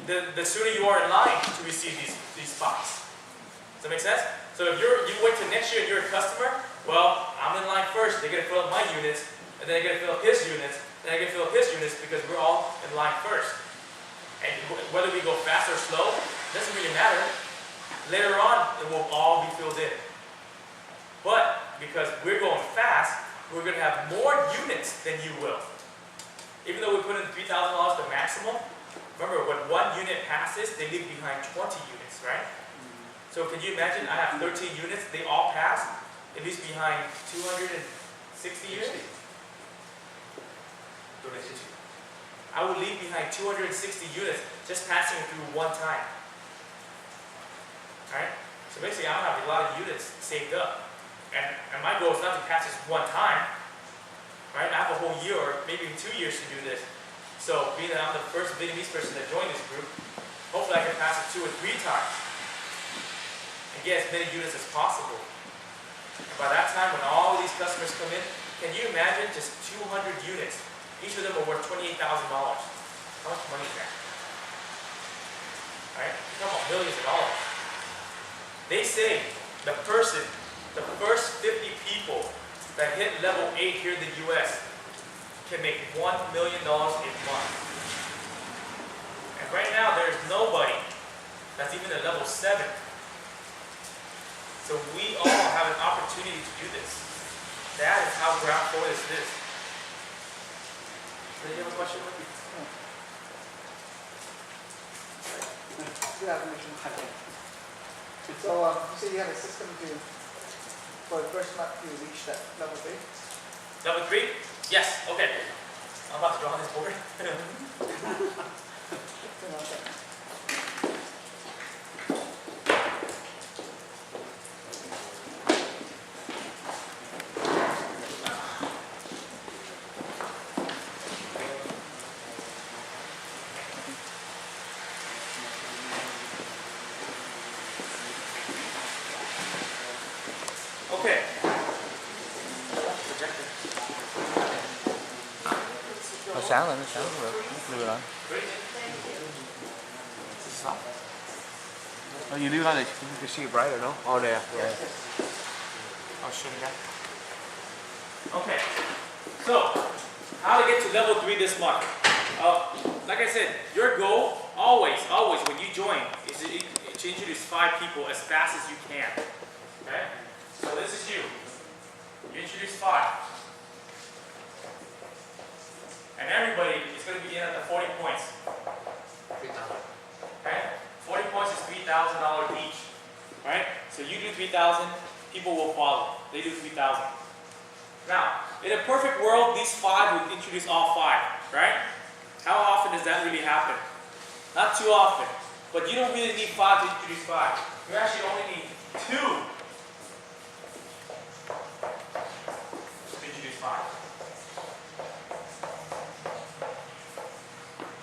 the sooner you are in line to receive these spots. Does that make sense? So if you wait till next year and you're a customer, well, I'm in line first. They're gonna fill up my units, and then they're gonna fill up his units, then they're gonna fill up his units because we're all in line first. And whether we go fast or slow, doesn't really matter. Later on, it will all be filled in. But because we're going fast, we're gonna have more units than you will. Even though we put in $3,000 the maximum, remember when one unit passes, they leave behind 20 units, right? So can you imagine, I have 13 units, they all pass, it leaves behind 260 units? I will leave behind 260 units just passing through one time. Alright? So basically I have a lot of units saved up. And my goal is not to pass this one time. Right? I have a whole year or maybe even 2 years to do this. So being that I'm the first Vietnamese person to join this group, hopefully I can pass it 2 or 3 times. And get as many units as possible. And by that time, when all of these customers come in, can you imagine just 200 units? Each of them are worth $28,000. How much money is that? Right? You're talking about millions of dollars. They say the first 50 people that hit level 8 here in the US can make $1 million a month. And right now, there's nobody that's even at level 7. So we all have an opportunity to do this. That is how ground floor this is. Do you have a question? Good afternoon. So you say you have a system for the first month to reach that level 3? Level 3? Yes, okay. I'm about to draw on this board. Okay. Nó sáng rồi, lừa lại. Oh, you leave it on it, you can see it brighter, no? Oh, there. Yeah. I'll show you that. Okay. So, how to get to level 3 this month? Like I said, your goal always when you join is to introduce 5 people as fast as you can. Okay? So this is you. You introduce 5. And everybody is going to be in at the 40 points. Okay? 40 points is $3,000 each. Right? So you do 3,000, people will follow. They do 3,000. Now, in a perfect world, these 5 would introduce all 5. Right? How often does that really happen? Not too often. But you don't really need 5 to introduce 5. You actually only need 2 to introduce 5.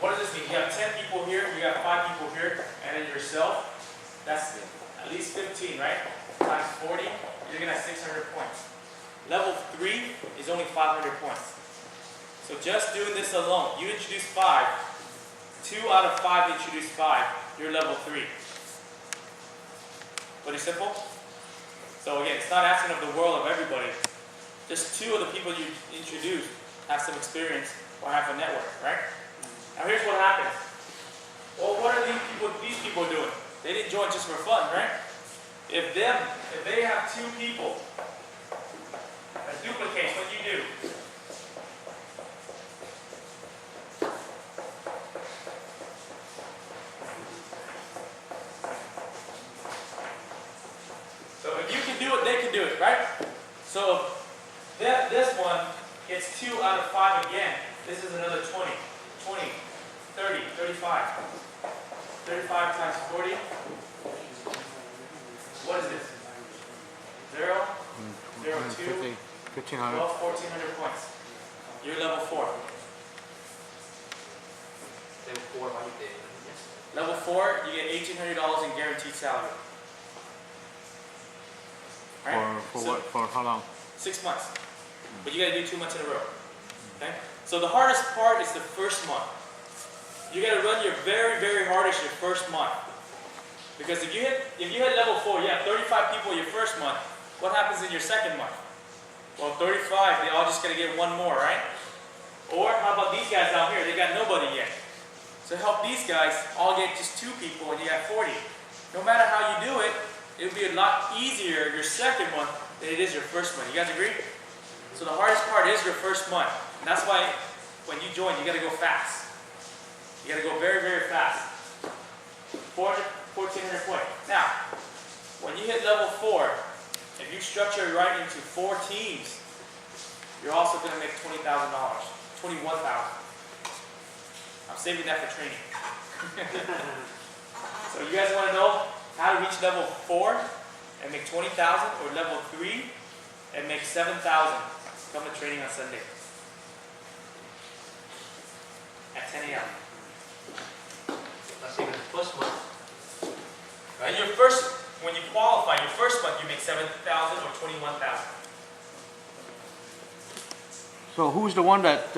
What does this mean? You have 10 people here, you have 5 people here, and then yourself. That's at least 15, right? Times 40, you're going to have 600 points. Level 3 is only 500 points. So just doing this alone, you introduce 5, 2 out of 5 introduce 5, you're level 3. Pretty simple? So again, it's not asking of the world of everybody. Just 2 of the people you introduce have some experience or have a network, right? Now here's what happens. Well, what are these people doing? They didn't join just for fun, right? If they have 2 people that duplicates what you do. So if you can do it, they can do it, right? So if this one gets 2 out of 5 again, this is another 20, 20, 30, 35. 35 times 40. What is this? 0, 0, 2, 1,500. 12, 1,400 points. You're level 4. Level 4, you get $1,800 in guaranteed salary. Right? For what? For how long? 6 months. But you gotta do 2 months in a row. Okay? So the hardest part is the first month. You gotta run your very, very hardest hardest your first month. Because if you hit level 4, you have 35 people your first month. What happens in your second month? Well, 35, they all just gonna get one more, right? Or how about these guys down here? They got nobody yet. So help these guys all get just 2 people and you got 40. No matter how you do it, it'll be a lot easier your second month than it is your first month. You guys agree? So the hardest part is your first month. And that's why when you join, you gotta go fast. You gotta go very, very fast. 400, 1,400 points. Now, when you hit level 4, if you structure it right into 4 teams, you're also gonna make $20,000, $21,000. I'm saving that for training. So you guys wanna know how to reach level 4 and make 20,000, or level 3 and make 7,000? Come to training on Sunday at 10 a.m. That's even the first month. And your first, when you qualify, your first month you make 7,000 or 21,000. So who's the one that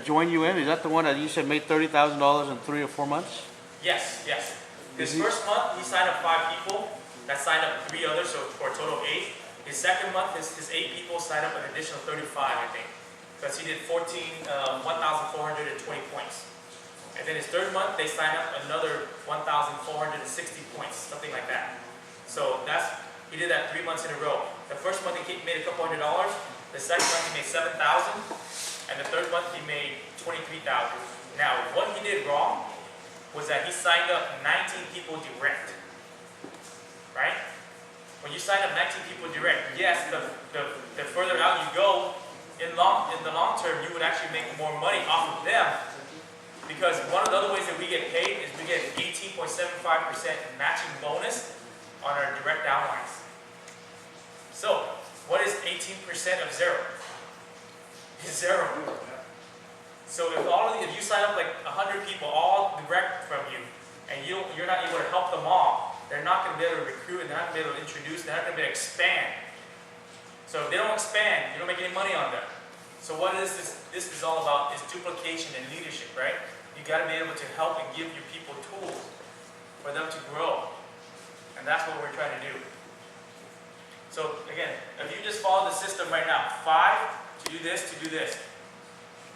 joined you in? Is that the one that you said made $30,000 in 3 or 4 months? Yes, yes. His first month he signed up 5 people. That signed up 3 others, so for a total of 8. His second month, his 8 people signed up an additional 35, I think, because he did 1,420 points. And then his third month, they signed up another 1,460 points, something like that. So he did that 3 months in a row. The first month he made a couple $100. The second month he made 7,000, and the third month he made 23,000. Now, what he did wrong was that he signed up 19 people direct, right? When you sign up 19 people direct, yes, the further out you go, in the long term, you would actually make more money off of them, because one of the other ways that we get paid is we get 18.75% matching bonus on our direct downlines. So, what is 18% of 0? It's 0. So if you sign up like 100 people, all direct from you, and you're not able to help them all, they're not going to be able to recruit, and they're not going to be able to introduce, they're not going to be able to expand. So if they don't expand, you don't make any money on them. So what is this? This is all about is duplication and leadership, right? You got to be able to help and give your people tools for them to grow. And that's what we're trying to do. So again, if you just follow the system right now, 5 to do this,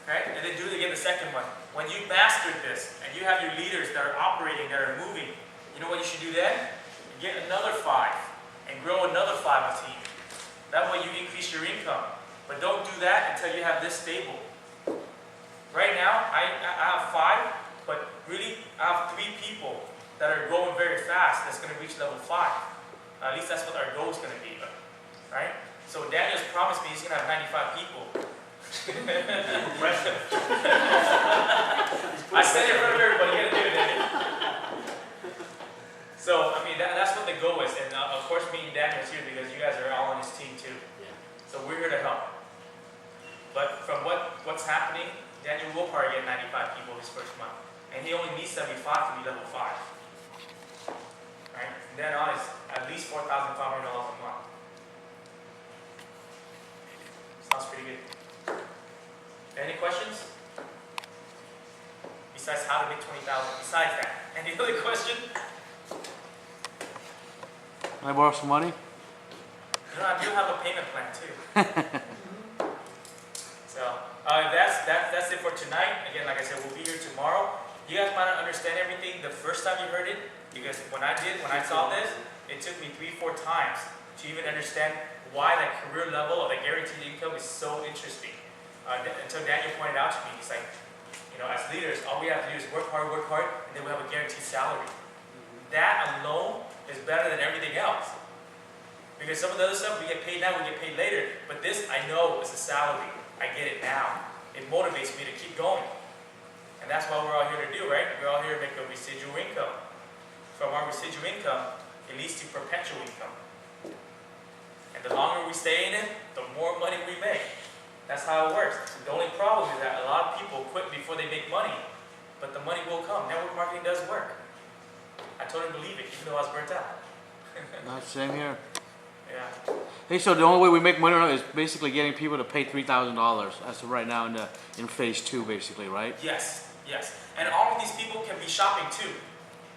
okay? And then do it again the second one. When you mastered this, and you have your leaders that are operating, that are moving, you know what you should do then? Get another 5 and grow another 5 a team. That way you increase your income. But don't do that until you have this stable. Right now, I have 5, but really I have 3 people that are growing very fast that's going to reach level 5. At least that's what our goal is going to be, right? So Daniel's promised me he's going to have 95 people. I said it in front of everybody, you got to do it, Daniel. So, I mean, that's what the goal is. And of course, me and Daniel's here because you guys are all on his team too. Yeah. So we're here to help. But from what's happening, Daniel will probably get 95 people his first month. And he only needs 75 to be level 5. Right? And then on is at least $4,500 a month. Sounds pretty good. Any questions? Besides how to make 20,000, besides that. Any other question? Can I borrow some money? You know, I do have a payment plan too. So that's it for tonight. Again, like I said, we'll be here tomorrow. You guys might not understand everything the first time you heard it, because when I saw this, it took me 3-4 times to even understand why that career level of the guaranteed income is so interesting. Until Daniel pointed out to me, he's like, you know, as leaders, all we have to do is work hard, and then we have a guaranteed salary. That alone is better than everything else. Because some of the other stuff, we get paid now, we get paid later. But this, I know, is a salary. I get it now. It motivates me to keep going. And that's what we're all here to do, right? We're all here to make a residual income. From our residual income, it leads to perpetual income. And the longer we stay in it, the more money we make. That's how it works. The only problem is that a lot of people quit before they make money. But the money will come. Network marketing does work. I totally believe it, even though I was burnt out. Not same here. Yeah. Hey, so the only way we make money now is basically getting people to pay $3,000 as of right now in phase 2, basically, right? Yes, yes. And all of these people can be shopping too.